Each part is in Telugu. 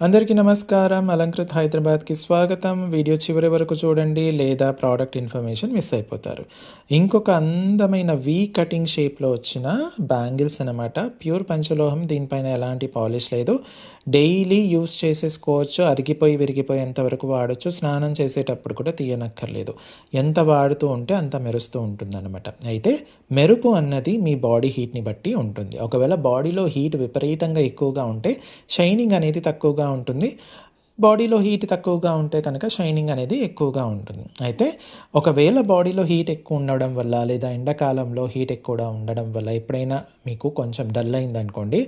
అందరికీ నమస్కారం. అలంకృత్ హైదరాబాద్‌కి స్వాగతం. వీడియో చివరి వరకు చూడండి లేదా ప్రోడక్ట్ ఇన్ఫర్మేషన్ మిస్ అయిపోతారు. ఇంకొక అందమైన వీ కటింగ్ షేప్‌లో వచ్చిన బ్యాంగిల్స్ అనమాట. ప్యూర్ పంచలోహం. దీనిపైన ఎలాంటి పాలిష్ లేదు. డైలీ యూజ్ చేసేసుకోవచ్చు. అరిగిపోయి, విరిగిపోయేంత వరకు వాడొచ్చు. స్నానం చేసేటప్పుడు కూడా తీయనక్కర్లేదు. ఎంత వాడుతూ ఉంటే అంత మెరుస్తూ ఉంటుందన్నమాట. అయితే మెరుపు అన్నది మీ బాడీ హీట్‌ని బట్టి ఉంటుంది. ఒకవేళ బాడీలో హీట్ విపరీతంగా ఎక్కువగా ఉంటే షైనింగ్ అనేది తక్కువగా ఉంటుంది. బాడీలో హీట్ తక్కువగా ఉంటే కనుక షైనింగ్ అనేది ఎక్కువగా ఉంటుంది. అయితే ఒకవేళ బాడీలో హీట్ ఎక్కువ ఉండడం వల్ల లేదా ఎండాకాలంలో హీట్ ఎక్కువగా ఉండడం వల్ల ఎప్పుడైనా మీకు కొంచెం డల్ అయిందనుకోండి,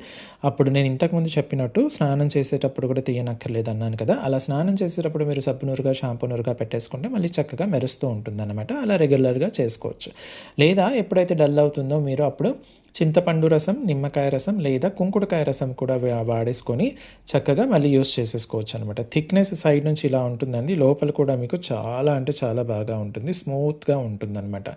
అప్పుడు నేను ఇంతకుముందు చెప్పినట్టు స్నానం చేసేటప్పుడు కూడా తీయనక్కర్లేదు అన్నాను కదా! అలా స్నానం చేసేటప్పుడు మీరు సబ్బు నురగా, షాంపూ నురగా పెట్టేసుకుంటే మళ్ళీ చక్కగా మెరుస్తూ ఉంటుందన్నమాట. అలా రెగ్యులర్‌గా చేసుకోవచ్చు. లేదా ఎప్పుడైతే డల్ అవుతుందో మీరు అప్పుడు చింతపండు రసం, నిమ్మకాయ రసం లేదా కుంకుడుకాయ రసం కూడా వాడేసుకొని చక్కగా మళ్ళీ యూజ్ చేసేసుకోవచ్చు అనమాట. థిక్నెస్ సైడ్ నుంచి ఇలా ఉంటుందండి. లోపల కూడా మీకు చాలా అంటే చాలా బాగా ఉంటుంది. స్మూత్‌గా ఉంటుందనమాట.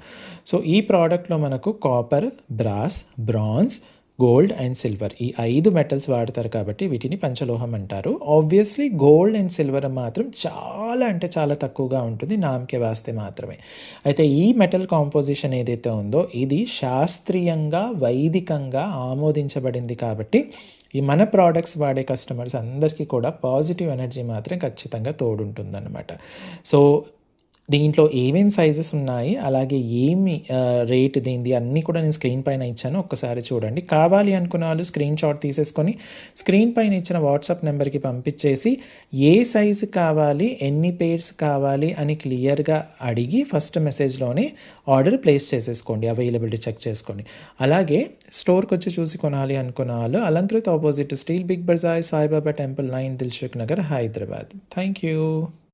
సో, ఈ ప్రోడక్ట్‌లో మనకు copper, brass, bronze, gold and silver ఈ 5 మెటల్స్ వాడతారు కాబట్టి వీటిని పంచలోహం అంటారు. ఆబ్వియస్లీ గోల్డ్ అండ్ సిల్వర్ మాత్రం చాలా అంటే చాలా తక్కువగా ఉంటుంది. నామకే వాస్తే మాత్రమే. అయితే ఈ మెటల్ కాంపోజిషన్ ఏదైతే ఉందో ఇది శాస్త్రీయంగా, వైదికంగా ఆమోదించబడింది కాబట్టి ఈ మన ప్రోడక్ట్స్ వాడే కస్టమర్స్ అందరికీ కూడా పాజిటివ్ ఎనర్జీ మాత్రం ఖచ్చితంగా తోడుంటుందనమాట. సో, దీంట్లో ఏమేమి సైజెస్ ఉన్నాయి, అలాగే ఏమి రేట్ దీనిది అన్నీ కూడా నేను స్క్రీన్ పైన ఇచ్చాను. ఒక్కసారి చూడండి. కావాలి అనుకున్న వాళ్ళు స్క్రీన్ షాట్ తీసేసుకొని స్క్రీన్ పైన ఇచ్చిన వాట్సాప్ నెంబర్‌కి పంపించేసి ఏ సైజు కావాలి, ఎన్ని పెయిర్స్ కావాలి అని క్లియర్‌గా అడిగి ఫస్ట్ మెసేజ్‌లోనే ఆర్డర్ ప్లేస్ చేసేసుకోండి. అవైలబిలిటీ చెక్ చేసుకోండి. అలాగే స్టోర్‌కొచ్చి చూసి కొనాలి అనుకున్న వాళ్ళు Alankrit opposite steel Big Bazaar, Saibaba temple 9 Dilsukhnagar, Hyderabad. Thank you.